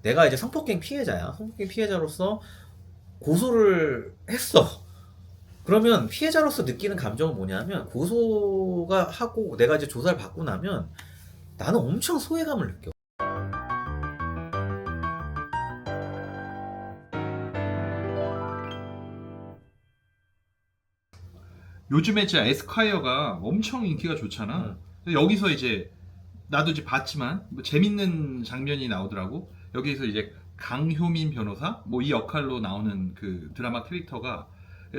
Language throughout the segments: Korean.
내가 이제 성폭행 피해자야. 성폭행 피해자로서 고소를 했어. 그러면 피해자로서 느끼는 감정은 뭐냐면 고소가 하고 내가 이제 조사를 받고 나면 나는 엄청 소외감을 느껴. 요즘에 진짜 에스콰이어가 엄청 인기가 좋잖아. 응. 여기서 이제 나도 이제 봤지만 뭐 재밌는 장면이 나오더라고. 여기서 이제 강효민 변호사 뭐 이 역할로 나오는 그 드라마 캐릭터가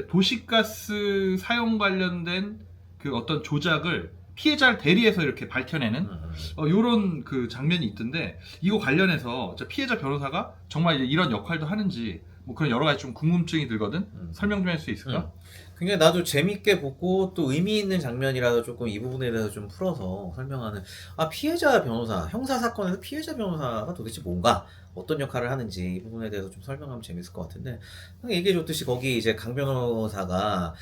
도시가스 사용 관련된 그 어떤 조작을 피해자를 대리해서 이렇게 밝혀내는 응. 요런 그 장면이 있던데, 이거 관련해서 저 피해자 변호사가 정말 이제 이런 역할도 하는지 뭐 그런 여러 가지 좀 궁금증이 들거든. 응. 설명 좀 할 수 응. 있을까? 굉장히 나도 재밌게 보고 또 의미 있는 장면이라서 조금 이 부분에 대해서 좀 풀어서 설명하는. 피해자 변호사, 형사 사건에서 피해자 변호사가 도대체 뭔가, 어떤 역할을 하는지 이 부분에 대해서 좀 설명하면 재밌을 것 같은데, 얘기해 줬듯이 거기 이제 강 변호사가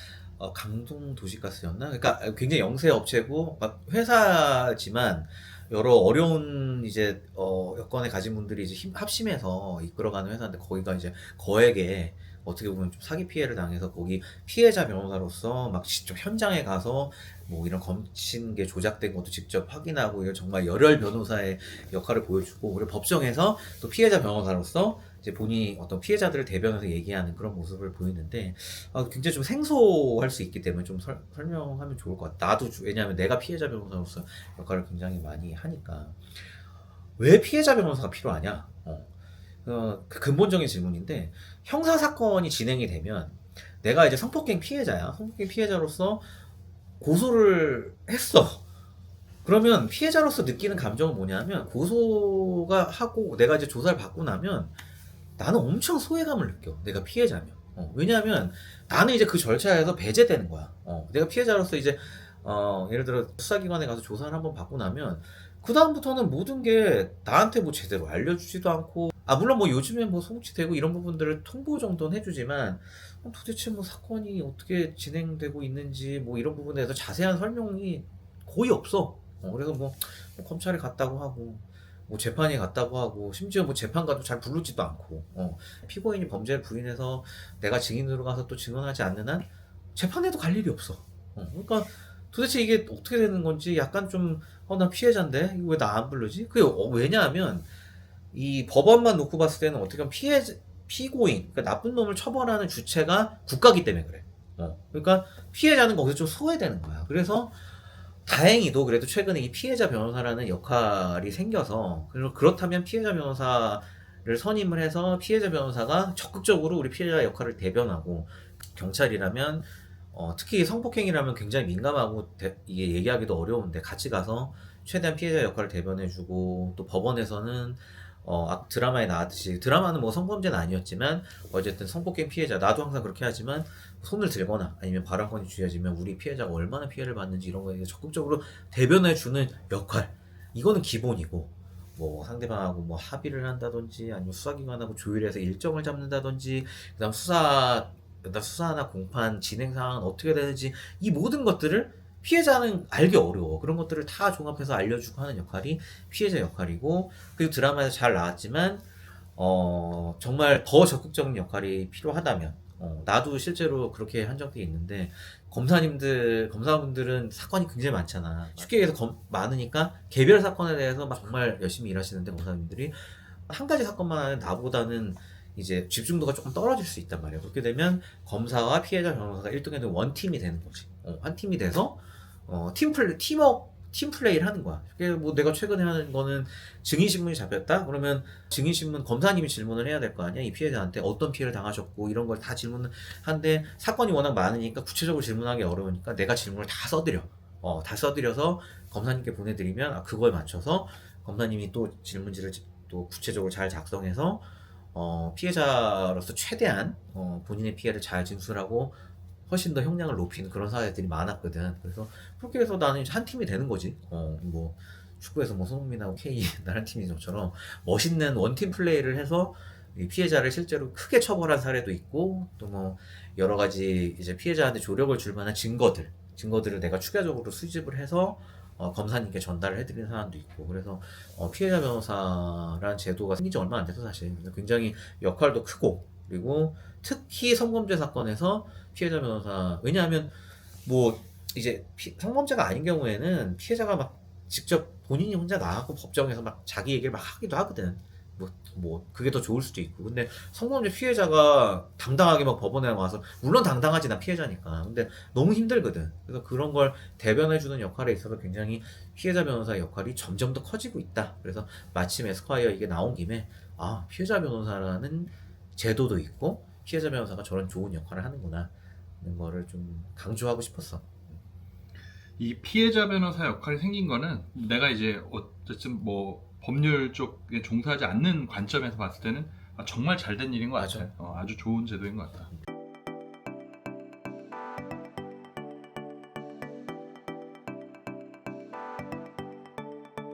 강동 도시가스였나? 그러니까 굉장히 영세 업체고 막 회사지만 여러 어려운 이제 여건을 가진 분들이 이제 합심해서 이끌어가는 회사인데, 거기가 이제 거액의 어떻게 보면 좀 사기 피해를 당해서 거기 피해자 변호사로서 막 직접 현장에 가서 뭐 이런 검침계 조작된 것도 직접 확인하고, 이런 정말 열혈 변호사의 역할을 보여주고, 그리고 법정에서 또 피해자 변호사로서 이제 본인이 어떤 피해자들을 대변해서 얘기하는 그런 모습을 보이는데, 굉장히 좀 생소할 수 있기 때문에 좀 설명하면 좋을 것 같아. 나도 왜냐하면 내가 피해자 변호사로서 역할을 굉장히 많이 하니까. 왜 피해자 변호사가 필요하냐? 그 근본적인 질문인데, 형사 사건이 진행이 되면 내가 이제 성폭행 피해자야. 성폭행 피해자로서 고소를 했어. 그러면 피해자로서 느끼는 감정은 뭐냐면 고소가 하고 내가 이제 조사를 받고 나면 나는 엄청 소외감을 느껴. 내가 피해자면. 왜냐하면 나는 이제 그 절차에서 배제되는 거야. 내가 피해자로서 이제 예를 들어 수사기관에 가서 조사를 한번 받고 나면 그 다음부터는 모든 게 나한테 뭐 제대로 알려주지도 않고, 물론 뭐 요즘에 뭐 송치되고 이런 부분들을 통보 정도는 해주지만, 도대체 뭐 사건이 어떻게 진행되고 있는지 뭐 이런 부분에 대해서 자세한 설명이 거의 없어. 그래서 뭐 검찰에 갔다고 하고 뭐 재판에 갔다고 하고, 심지어 뭐 재판관도 잘 부르지도 않고, 피고인이 범죄를 부인해서 내가 증인으로 가서 또 증언하지 않는 한 재판에도 갈 일이 없어. 그러니까 도대체 이게 어떻게 되는 건지 약간 좀, 나 피해자인데 이거 왜 나 안 부르지? 그게 왜냐하면 이 법원만 놓고 봤을 때는 어떻게 보면 피고인, 그러니까 나쁜 놈을 처벌하는 주체가 국가기 때문에 그래. 그러니까 피해자는 거기서 좀 소외되는 거야. 그래서 다행히도 그래도 최근에 이 피해자 변호사라는 역할이 생겨서, 그리고 그렇다면 피해자 변호사를 선임을 해서 피해자 변호사가 적극적으로 우리 피해자 역할을 대변하고, 경찰이라면 특히 성폭행이라면 굉장히 민감하고 이게 얘기하기도 어려운데 같이 가서 최대한 피해자 역할을 대변해주고, 또 법원에서는 드라마에 나왔듯이, 드라마는 뭐 성범죄는 아니었지만 어쨌든 성폭행 피해자, 나도 항상 그렇게 하지만 손을 들거나 아니면 발언권이 쥐어지면 우리 피해자가 얼마나 피해를 받는지 이런 거에 대해서 적극적으로 대변해주는 역할, 이거는 기본이고, 뭐 상대방하고 뭐 합의를 한다든지 아니면 수사기관하고 조율해서 일정을 잡는다든지, 그다음 수사나 공판 진행 상황은 어떻게 되는지, 이 모든 것들을 피해자는 알기 어려워. 그런 것들을 다 종합해서 알려주고 하는 역할이 피해자 역할이고, 그리고 드라마에서 잘 나왔지만 정말 더 적극적인 역할이 필요하다면, 나도 실제로 그렇게 한 적이 있는데, 검사분들은 사건이 굉장히 많잖아. 쉽게 얘기해서 많으니까 개별 사건에 대해서 막 정말 열심히 일하시는데, 검사님들이 한 가지 사건만 하는 나보다는 이제 집중도가 조금 떨어질 수 있단 말이야. 그렇게 되면 검사와 피해자 변호사가 1등에는 원팀이 되는 거지. 한 팀이 돼서 팀 플레이를 하는 거야. 그게 뭐 내가 최근에 하는 거는 증인신문이 잡혔다? 그러면 증인신문 검사님이 질문을 해야 될 거 아니야? 이 피해자한테 어떤 피해를 당하셨고 이런 걸 다 질문을 하는데, 사건이 워낙 많으니까 구체적으로 질문하기 어려우니까 내가 질문을 다 써드려. 다 써드려서 검사님께 보내드리면 그거에 맞춰서 검사님이 또 질문지를 또 구체적으로 잘 작성해서 피해자로서 최대한 본인의 피해를 잘 진술하고 훨씬 더 형량을 높이는 그런 사례들이 많았거든. 그래서 그렇게 해서 나는 이제 한 팀이 되는 거지. 뭐 축구에서 뭐 손흥민하고 K 나란 팀인 것처럼 멋있는 원팀 플레이를 해서 이 피해자를 실제로 크게 처벌한 사례도 있고, 또 뭐 여러 가지 이제 피해자한테 조력을 줄 만한 증거들을 내가 추가적으로 수집을 해서 검사님께 전달을 해드리는 사람도 있고 그래서 피해자 변호사라는 제도가 생긴 지 얼마 안 돼서 사실 그래서 굉장히 역할도 크고 그리고 특히 성범죄 사건에서 피해자 변호사 왜냐하면 뭐 이제 성범죄가 아닌 경우에는 피해자가 막 직접 본인이 혼자 나가고 법정에서 막 자기 얘기를 막 하기도 하거든. 뭐 그게 더 좋을 수도 있고 근데 성범죄 피해자가 당당하게 막 법원에 와서 물론 당당하지 나 피해자니까 근데 너무 힘들거든. 그래서 그런 걸 대변해주는 역할에 있어서 굉장히 피해자 변호사 역할이 점점 더 커지고 있다. 그래서 마침 에스콰이어 이게 나온 김에 아 피해자 변호사라는 제도도 있고 피해자 변호사가 저런 좋은 역할을 하는구나 하는 거를 좀 강조하고 싶었어. 이 피해자 변호사 역할이 생긴 거는 내가 이제 어쨌든 뭐 법률 쪽에 종사하지 않는 관점에서 봤을 때는 정말 잘 된 일인 것 맞아. 같아요. 아주 좋은 제도인 것 같다.